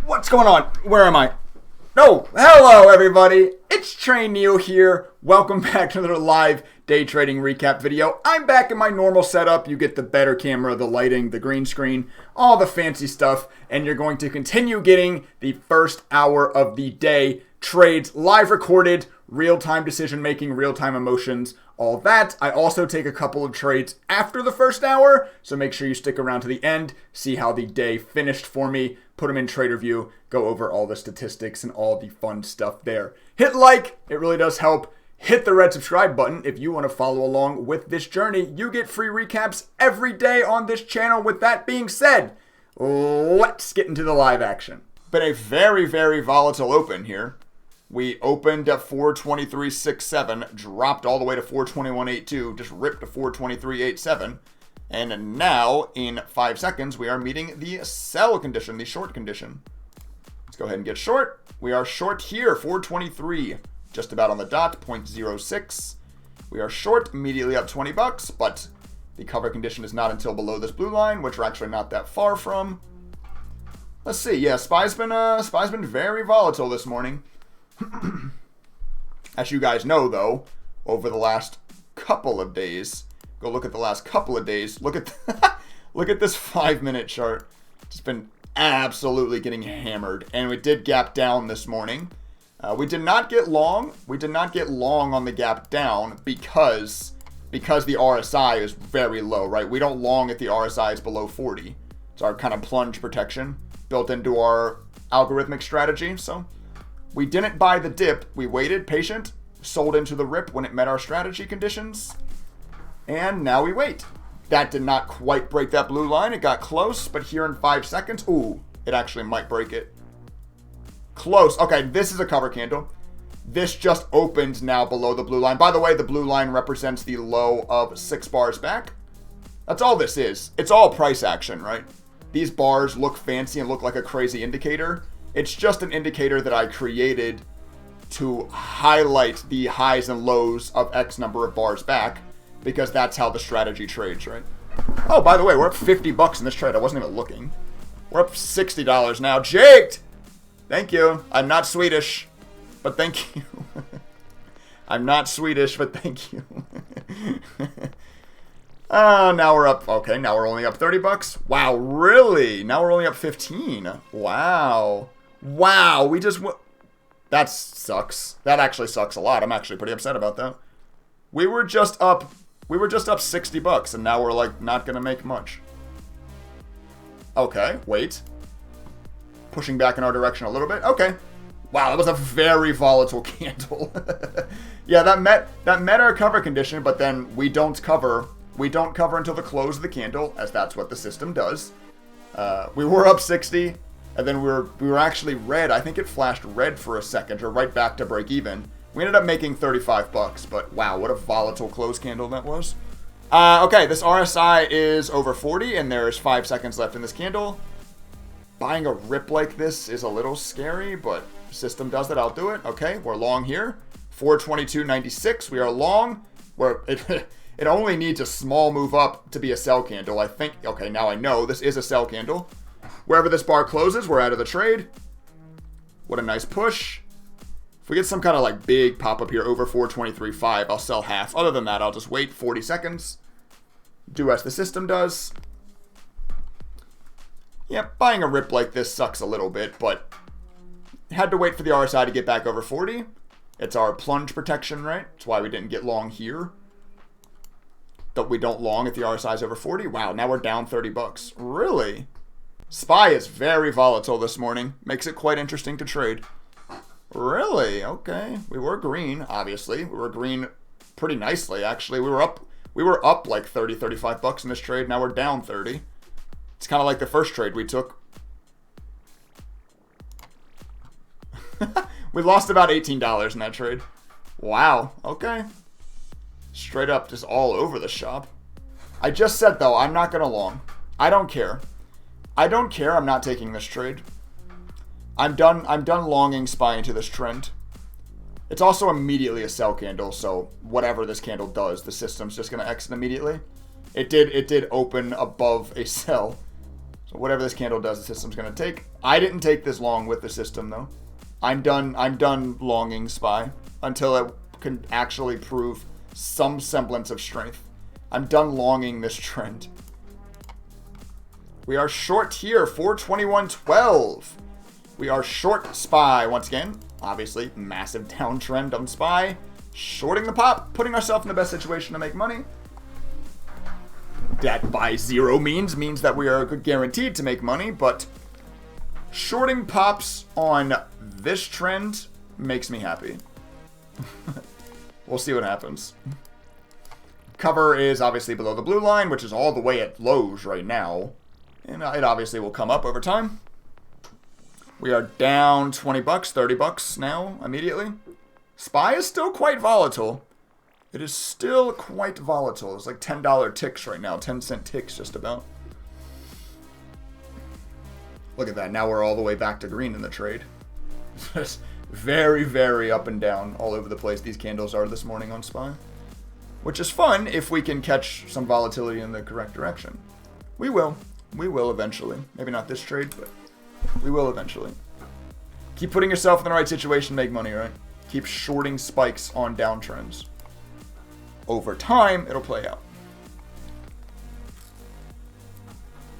What's going on? Where am I? No, hello everybody. It's Treyding here. Welcome back to another live day trading recap video. I'm back in my normal setup. You get the better camera, the lighting, the green screen, all the fancy stuff, and you're going to continue getting the first hour of the day trades live recorded, real-time decision making, real-time emotions, all that. I also take a couple of trades after the first hour, so make sure you stick around to the end, see how the day finished for me, put them in Trader View, go over all the statistics and all the fun stuff there. Hit like, it really does help. Hit the red subscribe button if you want to follow along with this journey. You get free recaps every day on this channel. With that being said, let's get into the live action. Been a very, very volatile open here. We opened at 423.67, dropped all the way to 421.82, just ripped to 423.87. And now, in 5 seconds, we are meeting the sell condition, the short condition. Let's go ahead and get short. We are short here, 423, just about on the dot, 0.06. We are short, immediately up 20 bucks, but the cover condition is not until below this blue line, which we're actually not that far from. Let's see. Yeah, SPY's been very volatile this morning. As you guys know, though, over the last couple of days, go look at the last couple of days. Look at look at this 5-minute chart. It's been absolutely getting hammered, and we did gap down this morning. We did not get long. We did not get long on the gap down because the RSI is very low, right? We don't long if the RSI is below 40. It's our kind of plunge protection built into our algorithmic strategy. So we didn't buy the dip. We waited, patient, sold into the rip when it met our strategy conditions. And now we wait. That did not quite break that blue line. It got close, but here in 5 seconds, ooh, it actually might break it. Close. Okay, this is a cover candle. This just opened now below the blue line. By the way, the blue line represents the low of 6 bars back. That's all this is. It's all price action, right? These bars look fancy and look like a crazy indicator. It's just an indicator that I created to highlight the highs and lows of X number of bars back, because that's how the strategy trades, right? Oh, by the way, we're up 50 bucks in this trade. I wasn't even looking. We're up $60 now. Jaked! Thank you. I'm not Swedish, but thank you. I'm not Swedish, but thank you. Oh, now we're up. Okay, now we're only up 30 bucks. Wow, really? Now we're only up 15. Wow. Wow, we just... That sucks. That actually sucks a lot. I'm actually pretty upset about that. We were just up 60 bucks, and now we're like not gonna make much. Okay, wait. Pushing back in our direction a little bit. Okay. Wow, that was a very volatile candle. Yeah, that met our cover condition, but then we don't cover until the close of the candle, as that's what the system does. We were up 60, and then we were actually red. I think it flashed red for a second, or right back to break even. We ended up making 35 bucks, but wow, what a volatile close candle that was. Okay, this RSI is over 40, and there's 5 seconds left in this candle. Buying a rip like this is a little scary, but the system does it, I'll do it. Okay, we're long here. 422.96, we are long. It only needs a small move up to be a sell candle, I think. Okay, now I know this is a sell candle. Wherever this bar closes, we're out of the trade. What a nice push. If we get some kind of like big pop up here over 423.5, I'll sell half. Other than that, I'll just wait 40 seconds. Do as the system does. Yep, buying a rip like this sucks a little bit, but had to wait for the RSI to get back over 40. It's our plunge protection, right? That's why we didn't get long here. But we don't long if the RSI is over 40. Wow, now we're down 30 bucks. Really? SPY is very volatile this morning. Makes it quite interesting to trade. Really? Okay. We were green, obviously. We were green pretty nicely, actually. We were up like 30, 35 bucks in this trade. Now we're down 30. It's kind of like the first trade we took. We lost about $18 in that trade. Wow. Okay. Straight up just all over the shop. I just said, though, I'm not going to long. I don't care. I don't care. I'm not taking this trade. I'm done longing SPY into this trend. It's also immediately a sell candle, so whatever this candle does, the system's just going to exit immediately. It did open above a sell. So whatever this candle does, the system's going to take. I didn't take this long with the system, though. I'm done longing SPY until it can actually prove some semblance of strength. I'm done longing this trend. We are short here, 421.12. We are short SPY once again. Obviously, massive downtrend on SPY. Shorting the pop, putting ourselves in the best situation to make money. That by zero means that we are guaranteed to make money, but shorting pops on this trend makes me happy. We'll see what happens. Cover is obviously below the blue line, which is all the way at lows right now. And it obviously will come up over time. We are down 20 bucks, 30 bucks now, immediately. SPY is still quite volatile. It is still quite volatile. It's like $10 ticks right now, 10-cent ticks just about. Look at that. Now we're all the way back to green in the trade. Just very, very up and down all over the place these candles are this morning on SPY. Which is fun if we can catch some volatility in the correct direction. We will. We will eventually. Maybe not this trade, but we will eventually. Keep putting yourself in the right situation to make money, right? Keep shorting spikes on downtrends. Over time, it'll play out.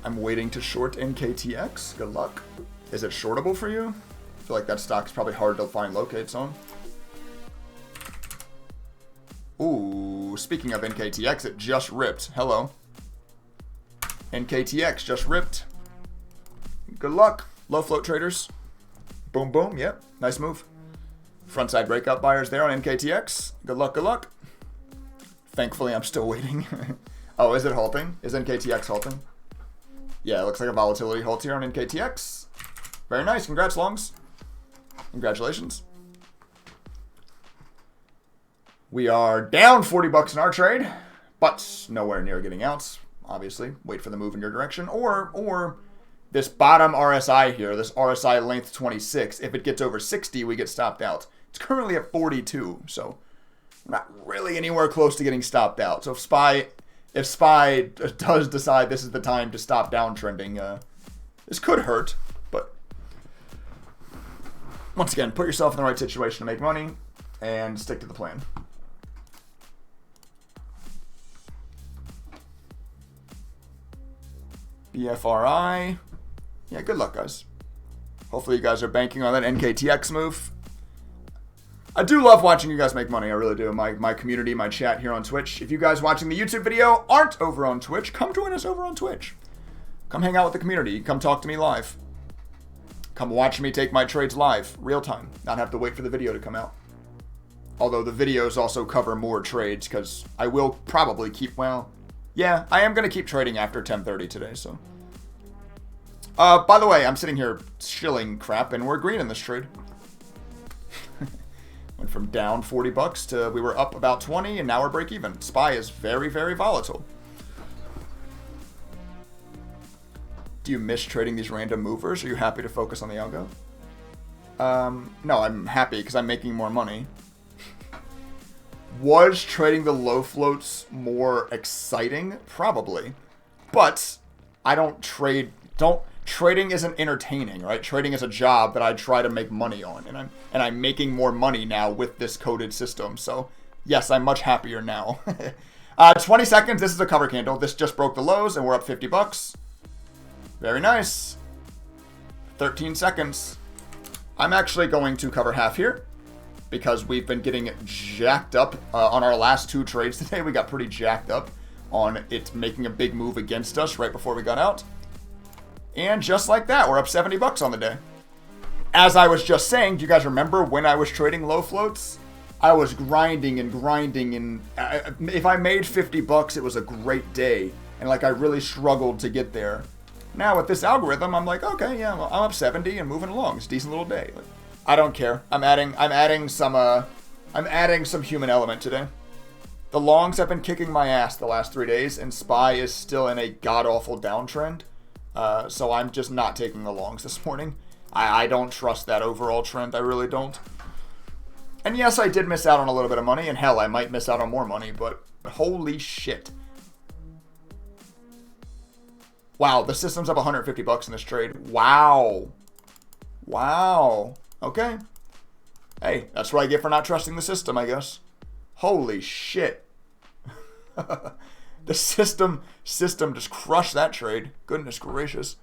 I'm waiting to short NKTX. Good luck. Is it shortable for you? I feel like that stock's probably hard to find locates on. Ooh, speaking of NKTX, it just ripped. Hello. NKTX just ripped. Good luck, low float traders. Boom, boom. Yep, nice move. Frontside breakout buyers there on NKTX. Good luck, good luck. Thankfully, I'm still waiting. Oh, is it halting? Is NKTX halting? Yeah, it looks like a volatility halt here on NKTX. Very nice. Congrats, longs. Congratulations. We are down 40 bucks in our trade, but nowhere near getting out. Obviously, wait for the move in your direction. Or this bottom RSI here, this RSI length 26, if it gets over 60, we get stopped out. It's currently at 42, so we're not really anywhere close to getting stopped out. So if SPY does decide this is the time to stop downtrending, this could hurt, but once again, put yourself in the right situation to make money and stick to the plan. BFRI. Yeah, good luck, guys. Hopefully you guys are banking on that NKTX move. I do love watching you guys make money. I really do. My community, my chat here on Twitch. If you guys watching the YouTube video aren't over on Twitch, come join us over on Twitch. Come hang out with the community. Come talk to me live. Come watch me take my trades live, real time. Not have to wait for the video to come out. Although the videos also cover more trades because I will probably keep, well, yeah, I am going to keep trading after 10:30 today, so. By the way, I'm sitting here shilling crap, and we're green in this trade. Went from down 40 bucks to we were up about 20, and now we're break even. SPY is very, very volatile. Do you miss trading these random movers? Are you happy to focus on the algo? No, I'm happy because I'm making more money. Was trading the low floats more exciting? Probably. But I don't trade, trading isn't entertaining, right? Trading is a job that I try to make money on, and I'm making more money now with this coded system. So yes, I'm much happier now. 20 seconds. This is a cover candle. This just broke the lows, and we're up 50 bucks. Very nice. 13 seconds. I'm actually going to cover half here because we've been getting jacked up on our last two trades today. We got pretty jacked up on it making a big move against us right before we got out. And just like that, we're up 70 bucks on the day. As I was just saying, do you guys remember when I was trading low floats? I was grinding, and if I made 50 bucks, it was a great day. And like I really struggled to get there. Now with this algorithm, I'm like, okay, yeah, well, I'm up 70 and moving along. It's a decent little day. Like, I don't care. I'm adding some human element today. The longs have been kicking my ass the last 3 days, and SPY is still in a god-awful downtrend. So I'm just not taking the longs this morning. I don't trust that overall trend. I really don't. And yes, I did miss out on a little bit of money, and hell, I might miss out on more money, but holy shit. Wow, the system's up 150 bucks in this trade. Wow. Wow. Okay. Hey, that's what I get for not trusting the system, I guess. Holy shit. The system just crushed that trade. Goodness gracious.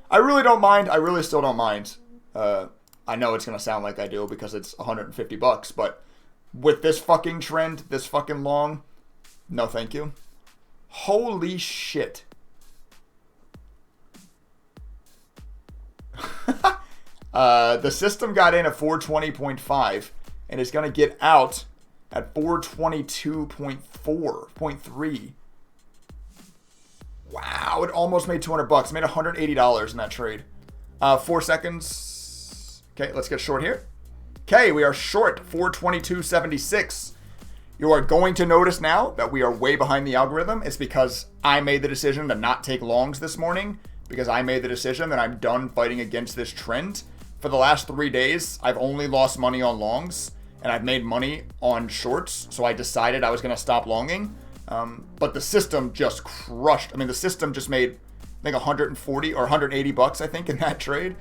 I really don't mind. I really still don't mind. I know it's going to sound like I do because it's 150 bucks, but with this fucking trend, this fucking long, no thank you. Holy shit. The system got in at 420.5 and is going to get out at 422.4.3. Wow, it almost made 200 bucks. It made $180 in that trade. 4 seconds. Okay, let's get short here. Okay, we are short 422.76. You are going to notice now that we are way behind the algorithm. It's because I made the decision to not take longs this morning, because I made the decision that I'm done fighting against this trend. For the last 3 days, I've only lost money on longs, and I've made money on shorts, so I decided I was going to stop longing. But the system just crushed. I mean, the system just made, I think, 140 or 180 bucks, I think, in that trade.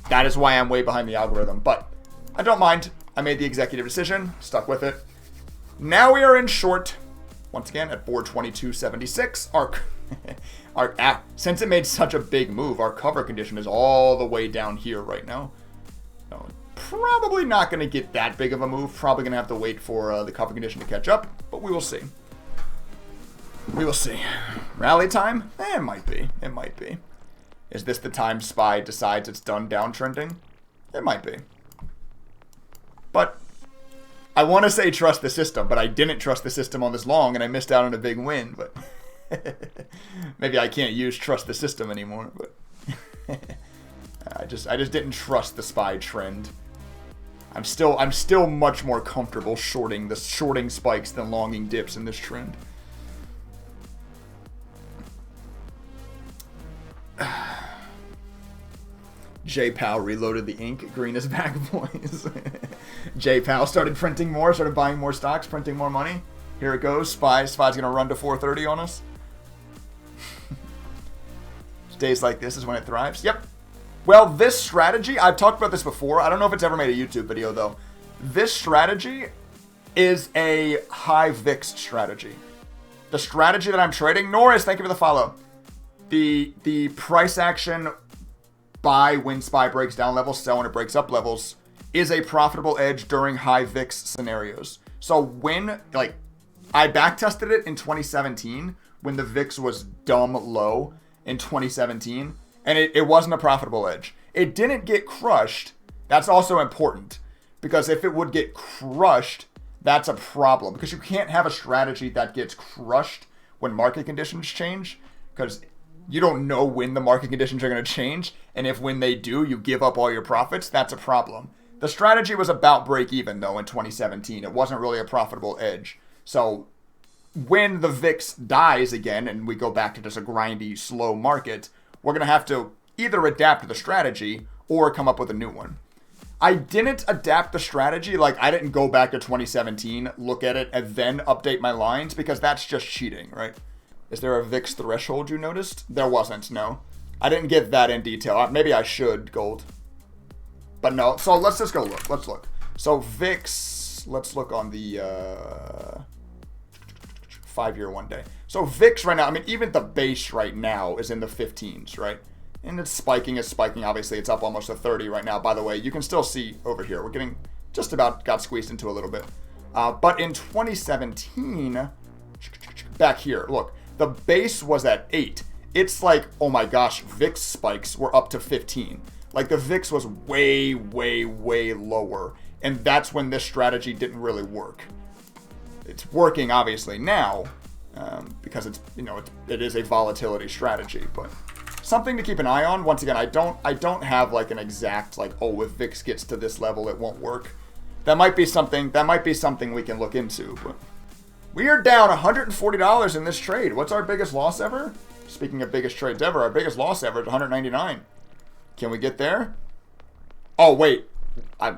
That is why I'm way behind the algorithm. But I don't mind. I made the executive decision, stuck with it. Now we are in short, once again, at 422.76. Since it made such a big move, our cover condition is all the way down here right now. So probably not going to get that big of a move. Probably going to have to wait for the cover condition to catch up, but we will see. We will see. Rally time? It might be. It might be. Is this the time SPY decides it's done downtrending? It might be. But I want to say trust the system, but I didn't trust the system on this long, and I missed out on a big win. But maybe I can't use trust the system anymore. But I just didn't trust the SPY trend. I'm still much more comfortable shorting spikes than longing dips in this trend. J-Pow reloaded the ink. Green is back, boys. J-Pow started printing more, started buying more stocks, printing more money. Here it goes. SPY's going to run to 430 on us. Days like this is when it thrives. Yep. Well, this strategy, I've talked about this before. I don't know if it's ever made a YouTube video, though. This strategy is a high VIX strategy. The strategy that I'm trading, Norris, thank you for the follow. The price action buy when SPY breaks down levels, sell when it breaks up levels, is a profitable edge during high VIX scenarios. So when, I backtested it in 2017 when the VIX was dumb low in 2017, and it wasn't a profitable edge. It didn't get crushed. That's also important, because if it would get crushed, that's a problem, because you can't have a strategy that gets crushed when market conditions change, because you don't know when the market conditions are going to change, and if when they do, you give up all your profits, that's a problem. The strategy was about break even, though, in 2017. It wasn't really a profitable edge. So when the VIX dies again, and we go back to just a grindy, slow market, we're going to have to either adapt to the strategy or come up with a new one. I didn't adapt the strategy. I didn't go back to 2017, look at it, and then update my lines, because that's just cheating, right? Is there a VIX threshold you noticed? There wasn't, no. I didn't get that in detail. Maybe I should, gold. But no, so let's just go look. Let's look. So VIX, let's look on the 5-year 1 day. So VIX right now, I mean, even the base right now is in the 15s, right? And it's spiking. Obviously, it's up almost to 30 right now. By the way, you can still see over here. We're getting just about got squeezed into a little bit. But in 2017, back here, look. The base was at 8. It's like, oh my gosh, VIX spikes were up to 15. The VIX was way, way, way lower. And that's when this strategy didn't really work. It's working, obviously, now, because it's, it is a volatility strategy. But something to keep an eye on. Once again, I don't have an exact, oh, if VIX gets to this level, it won't work. That might be something we can look into, but we are down $140 in this trade. What's our biggest loss ever? Speaking of biggest trades ever, our biggest loss ever is $199. Can we get there? Oh, wait.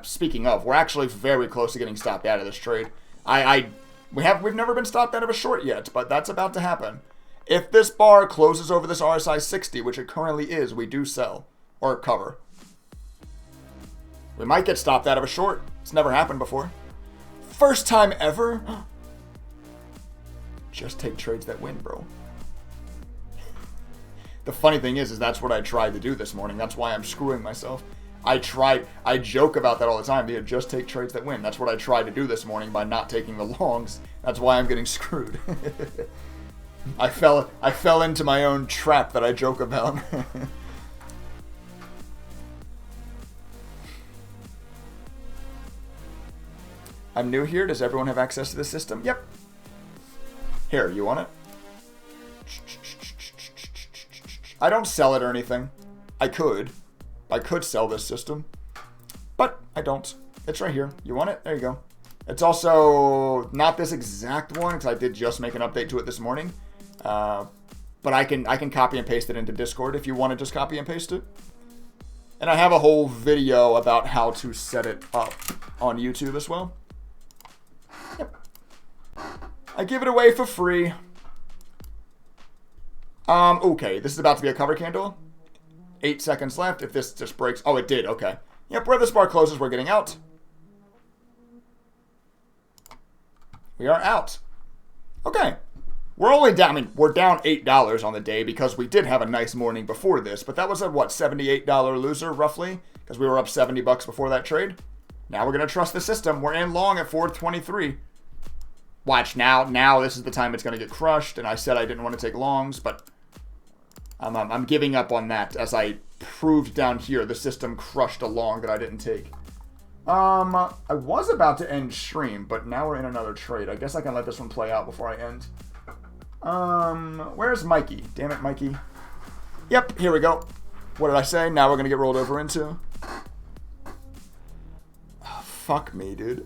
Speaking of, we're actually very close to getting stopped out of this trade. We've never been stopped out of a short yet, but that's about to happen. If this bar closes over this RSI 60, which it currently is, we do sell or cover. We might get stopped out of a short. It's never happened before. First time ever. Just take trades that win, bro. The funny thing is that's what I tried to do this morning. That's why I'm screwing myself. I joke about that all the time. Yeah, just take trades that win. That's what I tried to do this morning by not taking the longs. That's why I'm getting screwed. I fell into my own trap that I joke about. I'm new here. Does everyone have access to the system? Yep. Here, you want it? I don't sell it or anything. I could sell this system, but I don't. It's right here. You want it? There you go. It's also not this exact one because I did just make an update to it this morning. But I can copy and paste it into Discord if you want to just copy and paste it. And I have a whole video about how to set it up on YouTube as well. Yep. I give it away for free. Okay, this is about to be a cover candle. 8 seconds left. If this just breaks... Oh, it did. Okay. Yep, where this bar closes, we're getting out. We are out. Okay. We're only down... I mean, we're down $8 on the day because we did have a nice morning before this. But that was a, what, $78 loser, roughly? Because we were up $70 before that trade. Now we're going to trust the system. We're in long at 423. Watch, now this is the time it's going to get crushed. And I said I didn't want to take longs, but... I'm giving up on that as I proved down here the system crushed a long that I didn't take. I was about to end stream, but now we're in another trade. I guess I can let this one play out before I end. Where's Mikey? Damn it, Mikey. Yep, here we go. What did I say? Now we're going to get rolled over into. Oh, fuck me, dude.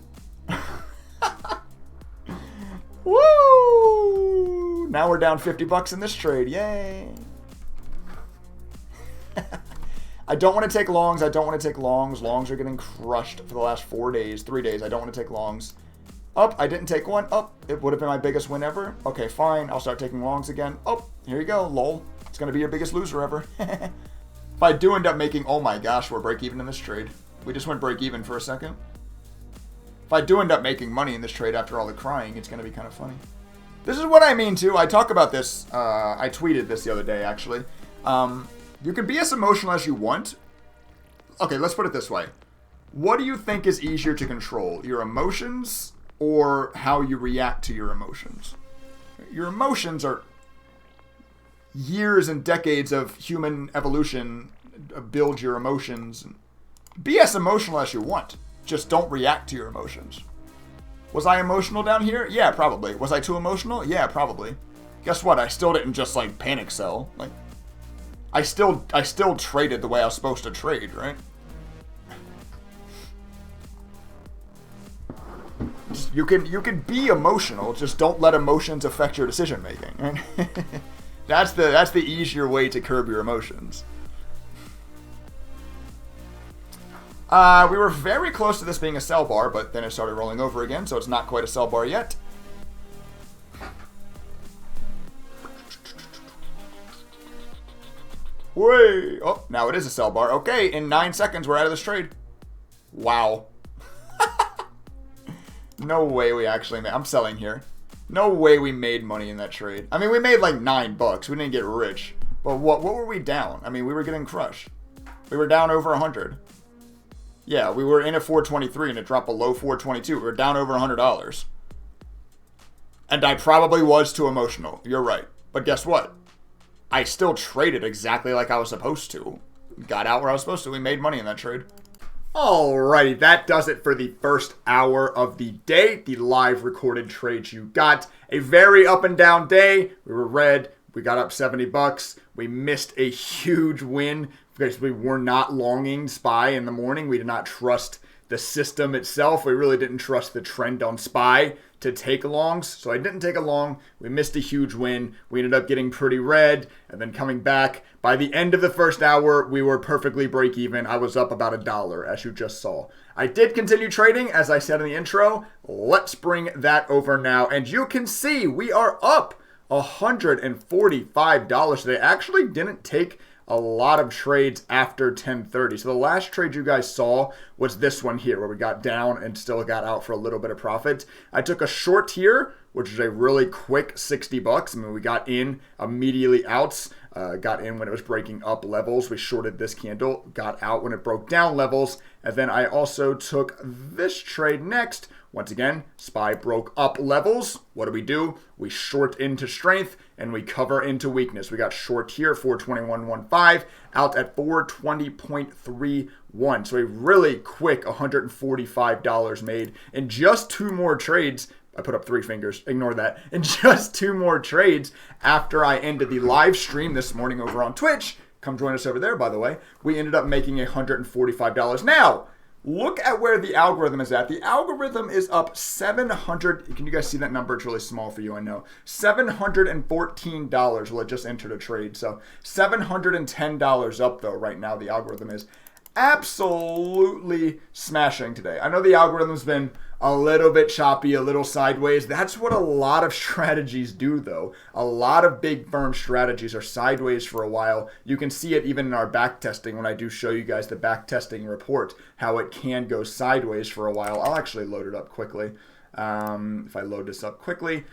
Woo! Now we're down $50 in this trade. Yay! I don't want to take longs. I don't want to take longs. Longs are getting crushed for the last 3 days. I don't want to take longs. Up, I didn't take one. Up, it would have been my biggest win ever. Okay, fine. I'll start taking longs again. Oh, here you go, lol. It's going to be your biggest loser ever. If I do end up making... Oh my gosh, we're break even in this trade. We just went break even for a second. If I do end up making money in this trade after all the crying, it's going to be kind of funny. This is what I mean, too. I talk about this. I tweeted this the other day, actually. You can be as emotional as you want. Okay, let's put it this way. What do you think is easier to control? Your emotions or how you react to your emotions? Your emotions are years and decades of human evolution. Build your emotions. Be as emotional as you want. Just don't react to your emotions. Was I emotional down here? Yeah, probably. Was I too emotional? Yeah, probably. Guess what? I still didn't just like panic sell. Like, I still traded the way I was supposed to trade, right? You can be emotional, just don't let emotions affect your decision making, right? That's the easier way to curb your emotions. We were very close to this being a sell bar, but then it started rolling over again, so it's not quite a sell bar yet. Way! Oh, now it is a sell bar. Okay, in 9 seconds, we're out of this trade. Wow. No way we actually made... I'm selling here. No way we made money in that trade. I mean, we made like $9. We didn't get rich. But what were we down? I mean, we were getting crushed. We were down over 100. Yeah, we were in at 423 and it dropped below 422. We were down over $100. And I probably was too emotional. You're right. But guess what? I still traded exactly like I was supposed to. Got out where I was supposed to. We made money in that trade. Alrighty, that does it for the first hour of the day. The live recorded trades you got. A very up and down day. We were red. We got up $70. We missed a huge win because we were not longing SPY in the morning. We did not trust the system itself. We really didn't trust the trend on SPY to take longs. So I didn't take a long. We missed a huge win. We ended up getting pretty red and then coming back. By the end of the first hour, we were perfectly break even. I was up about $1, as you just saw. I did continue trading, as I said in the intro. Let's bring that over now. And you can see we are up $145 today. Actually didn't take a lot of trades after 10:30. So the last trade you guys saw was this one here where we got down and still got out for a little bit of profit. I took a short here, which is a really quick $60. I mean, we got in immediately out. Got in when it was breaking up levels. We shorted this candle, got out when it broke down levels. And then I also took this trade next. Once again, SPY broke up levels. What do? We short into strength and we cover into weakness. We got short here, 421.15, out at 420.31. So a really quick $145 made in just two more trades. I put up three fingers, ignore that. In just two more trades after I ended the live stream this morning over on Twitch. Come join us over there, by the way. We ended up making $145. Now, look at where the algorithm is at. The algorithm is up 700. Can you guys see that number? It's really small for you, I know. $714. Well, it just entered a trade. So $710 up, though, right now. The algorithm is absolutely smashing today. I know the algorithm's been a little bit choppy, a little sideways. That's what a lot of strategies do, though. A lot of big firm strategies are sideways for a while. You can see it even in our back testing when I do show you guys the back testing report, how it can go sideways for a while. I'll actually load it up quickly. If I load this up quickly,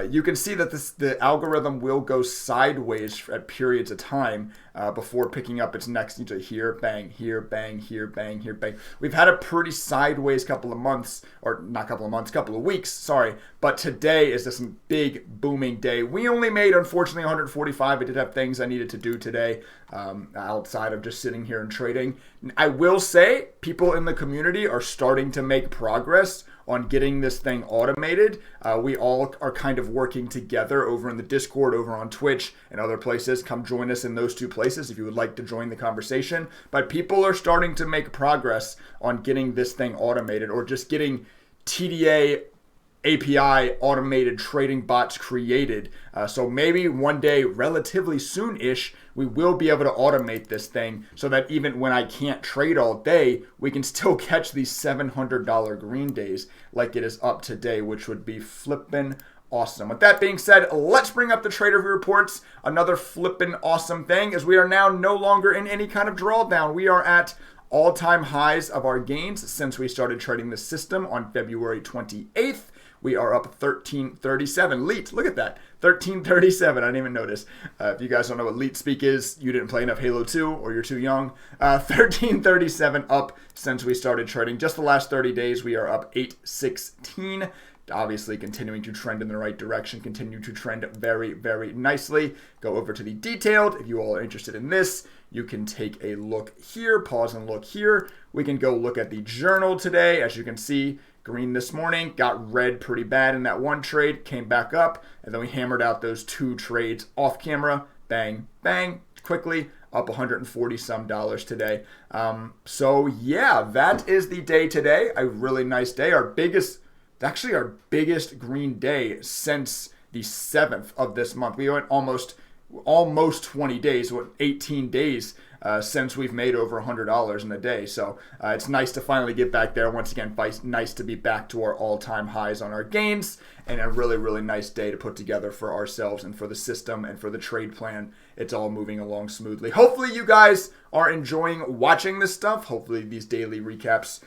you can see that the algorithm will go sideways at periods of time before picking up its next into here, bang, here, bang, here, bang, here, bang. We've had a pretty sideways couple of months, or not couple of months, couple of weeks, sorry. But today is this big booming day. We only made, unfortunately, 145. I did have things I needed to do today outside of just sitting here and trading. I will say people in the community are starting to make progress on getting this thing automated. We all are kind of working together over in the Discord, over on Twitch and other places. Come join us in those two places if you would like to join the conversation. But people are starting to make progress on getting this thing automated, or just getting TDA API automated trading bots created. So maybe one day, relatively soon-ish, we will be able to automate this thing so that even when I can't trade all day, we can still catch these $700 green days like it is up today, which would be flippin' awesome. With that being said, let's bring up the trader view reports. Another flippin' awesome thing is we are now no longer in any kind of drawdown. We are at all-time highs of our gains since we started trading the system on February 28th. We are up 1337. Leet, look at that. 1337. I didn't even notice. If you guys don't know what Leet speak is, you didn't play enough Halo 2 or you're too young. 1337 up since we started trading. Just the last 30 days, we are up 816. Obviously continuing to trend in the right direction, continue to trend very, very nicely. Go over to the detailed. If you all are interested in this, you can take a look here, pause and look here. We can go look at the journal today. As you can see, green this morning, got red pretty bad in that one trade, came back up, and then we hammered out those two trades off camera. Bang, bang, quickly, up 140 some dollars today. So yeah, that is the day today. A really nice day. Our biggest green day since the 7th of this month. We went almost 20 days, 18 days since we've made over $100 in a day. So it's nice to finally get back there. Once again, nice to be back to our all-time highs on our gains, and a really, really nice day to put together for ourselves and for the system and for the trade plan. It's all moving along smoothly. Hopefully you guys are enjoying watching this stuff. Hopefully these daily recaps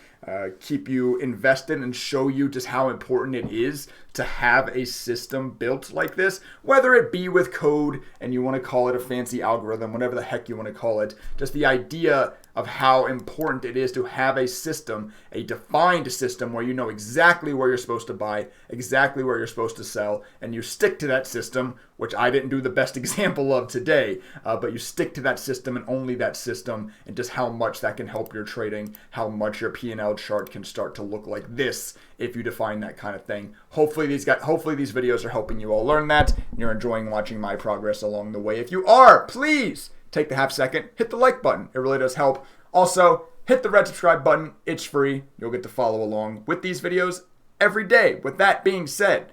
keep you invested and show you just how important it is to have a system built like this, whether it be with code and you want to call it a fancy algorithm, whatever the heck you want to call it. Just the idea of how important it is to have a system, a defined system where you know exactly where you're supposed to buy, exactly where you're supposed to sell, and you stick to that system, which I didn't do the best example of today, but you stick to that system and only that system, and just how much that can help your trading, how much your P&L chart can start to look like this if you define that kind of thing. Hopefully these videos are helping you all learn that, and you're enjoying watching my progress along the way. If you are, please take the half second, hit the like button. It really does help. Also, hit the red subscribe button. It's free. You'll get to follow along with these videos every day. With that being said,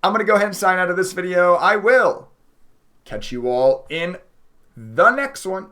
I'm going to go ahead and sign out of this video. I will catch you all in the next one.